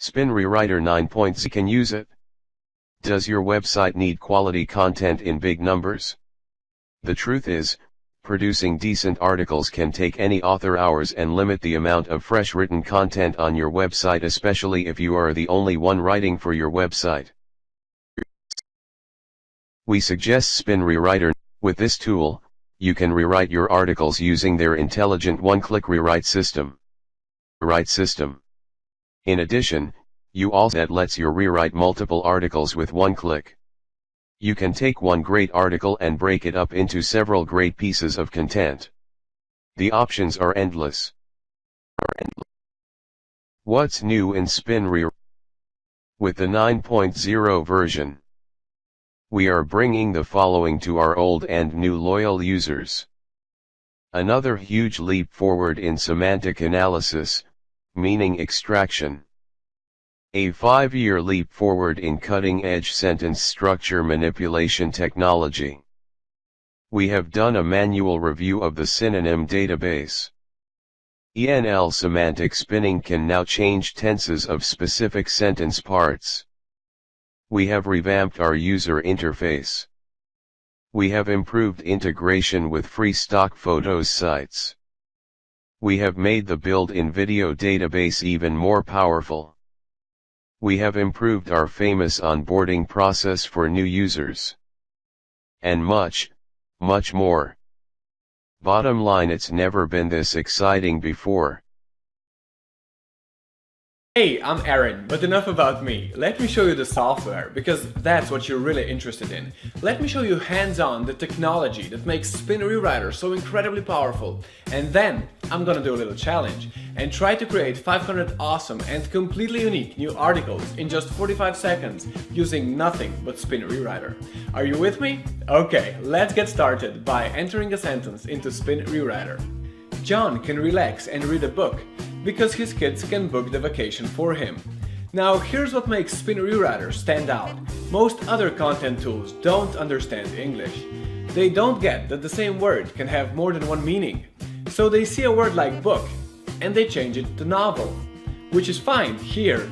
Spin Rewriter 9.0 can use it. Does your website need quality content in big numbers? The truth is, producing decent articles can take any author hours and limit the amount of fresh written content on your website, especially if you are the only one writing for your website. We suggest Spin Rewriter. With this tool, you can rewrite your articles using their intelligent one-click rewrite system. In addition, that lets you rewrite multiple articles with one click. You can take one great article and break it up into several great pieces of content. The options are endless. What's new in Spin Rewriter? With the 9.0 version, we are bringing the following to our old and new loyal users. Another huge leap forward in semantic analysis, meaning extraction. A 5-year leap forward in cutting-edge sentence structure manipulation technology. We have done a manual review of the synonym database. ENL Semantic Spinning can now change tenses of specific sentence parts. We have revamped our user interface. We have improved integration with free stock photos sites. We have made the built-in video database even more powerful. We have improved our famous onboarding process for new users. And much, much more. Bottom line, it's never been this exciting before. Hey, I'm Aaron, but enough about me. Let me show you the software, because that's what you're really interested in. Let me show you hands-on the technology that makes Spin Rewriter so incredibly powerful. And then I'm gonna do a little challenge and try to create 500 awesome and completely unique new articles in just 45 seconds using nothing but Spin Rewriter. Are you with me? Okay, let's get started by entering a sentence into Spin Rewriter. John can relax and read a book because his kids can book the vacation for him. Now here's what makes Spin Rewriter stand out. Most other content tools don't understand English. They don't get that the same word can have more than one meaning. So they see a word like book and they change it to novel, which is fine here.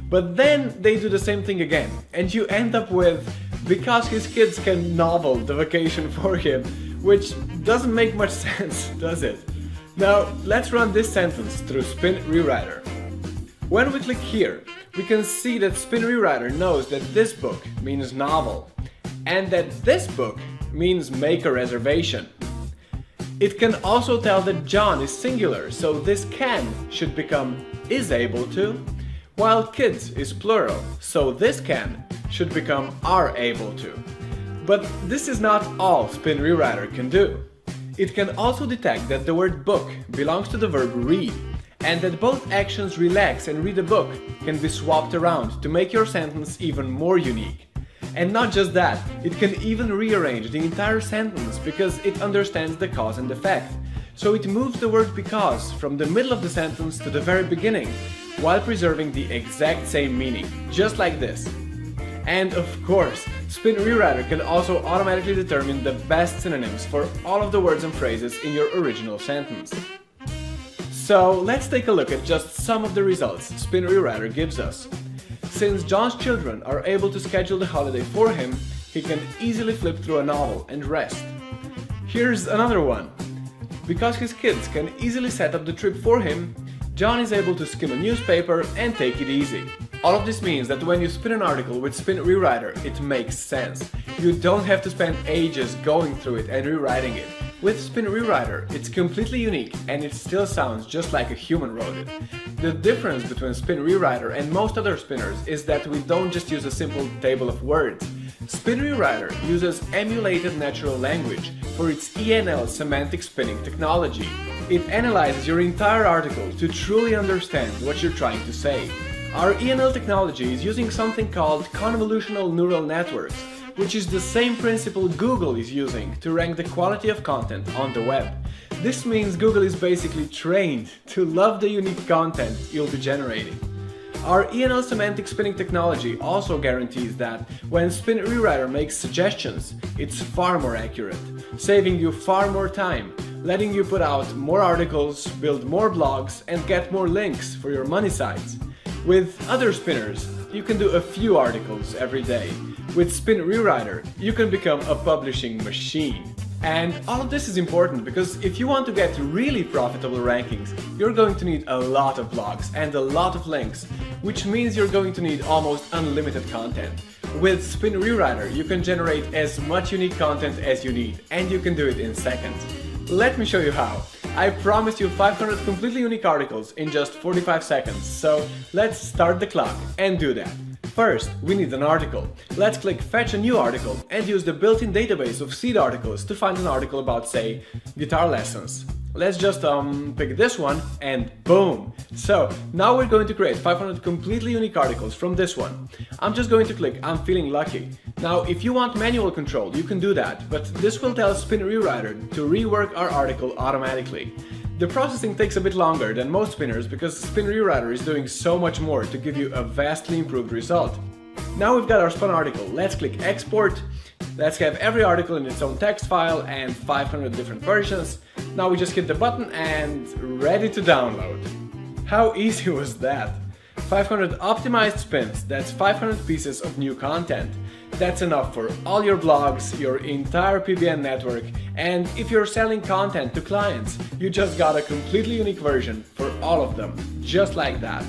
But then they do the same thing again and you end up with because his kids can novel the vacation for him, which doesn't make much sense, does it? Now, let's run this sentence through Spin Rewriter. When we click here, we can see that Spin Rewriter knows that this book means novel, and that this book means make a reservation. It can also tell that John is singular, so this can should become is able to, while kids is plural, so this can should become are able to. But this is not all Spin Rewriter can do. It can also detect that the word book belongs to the verb read, and that both actions relax and read a book can be swapped around to make your sentence even more unique. And not just that, it can even rearrange the entire sentence because it understands the cause and effect. So it moves the word because from the middle of the sentence to the very beginning, while preserving the exact same meaning, just like this. And of course, Spin Rewriter can also automatically determine the best synonyms for all of the words and phrases in your original sentence. So let's take a look at just some of the results Spin Rewriter gives us. Since John's children are able to schedule the holiday for him, he can easily flip through a novel and rest. Here's another one. Because his kids can easily set up the trip for him, John is able to skim a newspaper and take it easy. All of this means that when you spin an article with Spin Rewriter, it makes sense. You don't have to spend ages going through it and rewriting it. With Spin Rewriter, it's completely unique and it still sounds just like a human wrote it. The difference between Spin Rewriter and most other spinners is that we don't just use a simple table of words. Spin Rewriter uses emulated natural language for its ENL Semantic Spinning technology. It analyzes your entire article to truly understand what you're trying to say. Our ENL technology is using something called convolutional neural networks, which is the same principle Google is using to rank the quality of content on the web. This means Google is basically trained to love the unique content you'll be generating. Our ENL Semantic Spinning technology also guarantees that when Spin Rewriter makes suggestions, it's far more accurate, saving you far more time, letting you put out more articles, build more blogs, and get more links for your money sites. With other spinners, you can do a few articles every day. With Spin Rewriter, you can become a publishing machine. And all of this is important because if you want to get really profitable rankings, you're going to need a lot of blogs and a lot of links, which means you're going to need almost unlimited content. With Spin Rewriter, you can generate as much unique content as you need, and you can do it in seconds. Let me show you how. I promised you 500 completely unique articles in just 45 seconds, so let's start the clock and do that. First, we need an article. Let's click Fetch a new article and use the built-in database of seed articles to find an article about, say, guitar lessons. Let's just pick this one and boom! So now we're going to create 500 completely unique articles from this one. I'm just going to click I'm feeling lucky. Now if you want manual control, you can do that, but this will tell Spin Rewriter to rework our article automatically. The processing takes a bit longer than most spinners because Spin Rewriter is doing so much more to give you a vastly improved result. Now we've got our spun article, let's click Export. Let's have every article in its own text file and 500 different versions. Now we just hit the button and ready to download. How easy was that? 500 optimized spins, that's 500 pieces of new content. That's enough for all your blogs, your entire PBN network, and if you're selling content to clients, you just got a completely unique version for all of them, just like that.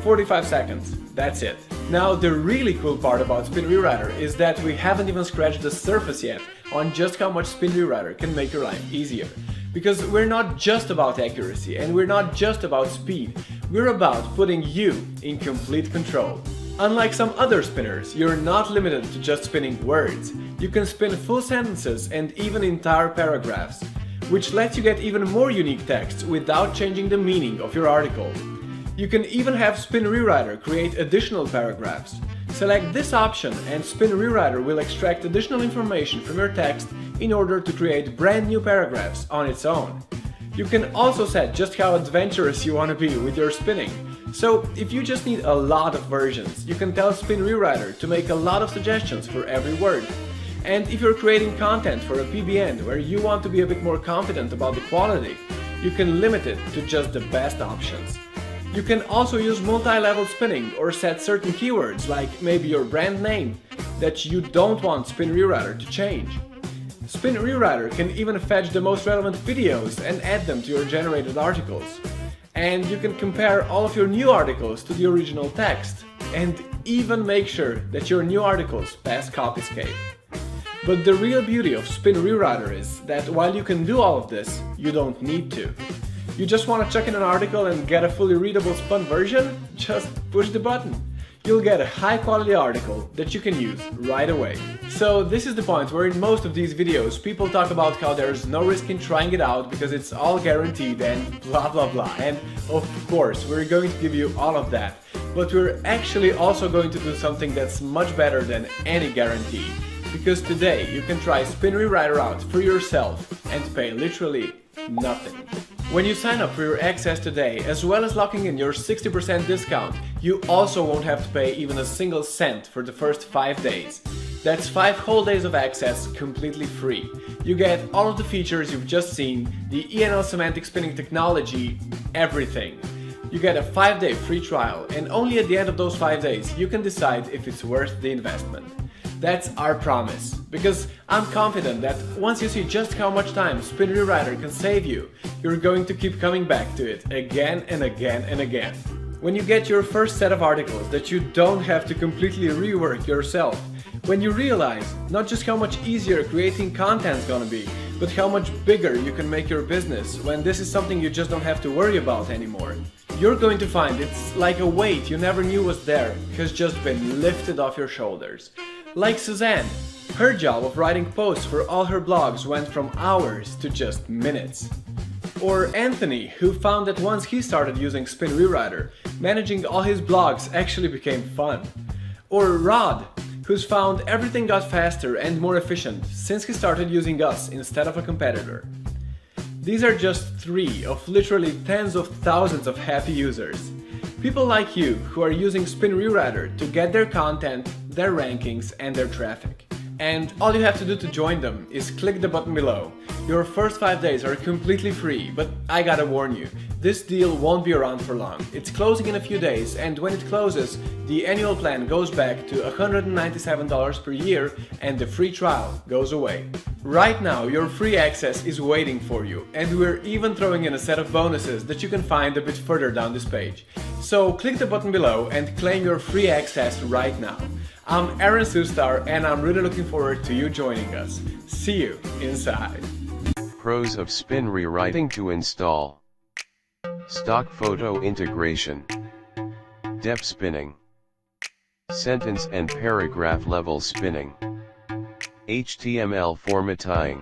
45 seconds, that's it. Now the really cool part about Spin Rewriter is that we haven't even scratched the surface yet on just how much Spin Rewriter can make your life easier. Because we're not just about accuracy and we're not just about speed, we're about putting you in complete control. Unlike some other spinners, you're not limited to just spinning words. You can spin full sentences and even entire paragraphs, which lets you get even more unique text without changing the meaning of your article. You can even have Spin Rewriter create additional paragraphs. Select this option and Spin Rewriter will extract additional information from your text in order to create brand new paragraphs on its own. You can also set just how adventurous you want to be with your spinning. So if you just need a lot of versions, you can tell Spin Rewriter to make a lot of suggestions for every word. And if you're creating content for a PBN where you want to be a bit more confident about the quality, you can limit it to just the best options. You can also use multi-level spinning or set certain keywords like maybe your brand name that you don't want Spin Rewriter to change. Spin Rewriter can even fetch the most relevant videos and add them to your generated articles. And you can compare all of your new articles to the original text and even make sure that your new articles pass Copyscape. But the real beauty of Spin Rewriter is that while you can do all of this, you don't need to. You just want to chuck in an article and get a fully readable spun version? Just push the button. You'll get a high quality article that you can use right away. So this is the point where in most of these videos people talk about how there's no risk in trying it out because it's all guaranteed and blah blah blah. And of course we're going to give you all of that. But we're actually also going to do something that's much better than any guarantee. Because today you can try Spin Rewriter out for yourself and pay literally nothing. When you sign up for your access today, as well as locking in your 60% discount, you also won't have to pay even a single cent for the first 5 days. That's 5 whole days of access completely free. You get all of the features you've just seen, the ENL Semantic Spinning technology, everything. You get a 5-day free trial, and only at the end of those 5 days you can decide if it's worth the investment. That's our promise, because I'm confident that once you see just how much time Spin Rewriter can save you, you're going to keep coming back to it again and again and again. When you get your first set of articles that you don't have to completely rework yourself, when you realize not just how much easier creating content's gonna be, but how much bigger you can make your business when this is something you just don't have to worry about anymore, you're going to find it's like a weight you never knew was there has just been lifted off your shoulders. Like Suzanne, her job of writing posts for all her blogs went from hours to just minutes. Or Anthony, who found that once he started using Spin Rewriter, managing all his blogs actually became fun. Or Rod, who's found everything got faster and more efficient since he started using us instead of a competitor. These are just 3 of literally tens of thousands of happy users. People like you who are using Spin Rewriter to get their content, their rankings and their traffic. And all you have to do to join them is click the button below. Your first 5 days are completely free, but I gotta warn you, this deal won't be around for long. It's closing in a few days, and when it closes, the annual plan goes back to $197 per year and the free trial goes away. Right now, your free access is waiting for you, and we're even throwing in a set of bonuses that you can find a bit further down this page. So click the button below and claim your free access right now. I'm Aaron Sustar, and I'm really looking forward to you joining us. See you inside. Pros of spin rewriting to install: stock photo integration, depth spinning, sentence and paragraph level spinning, HTML formatting,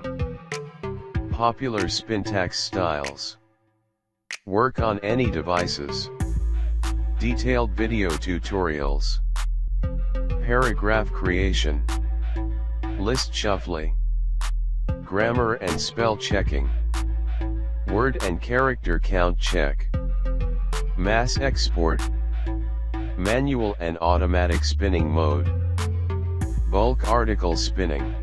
popular syntax styles, work on any devices, detailed video tutorials, paragraph creation, list shuffling, grammar and spell checking, word and character count check, mass export, manual and automatic spinning mode, bulk article spinning.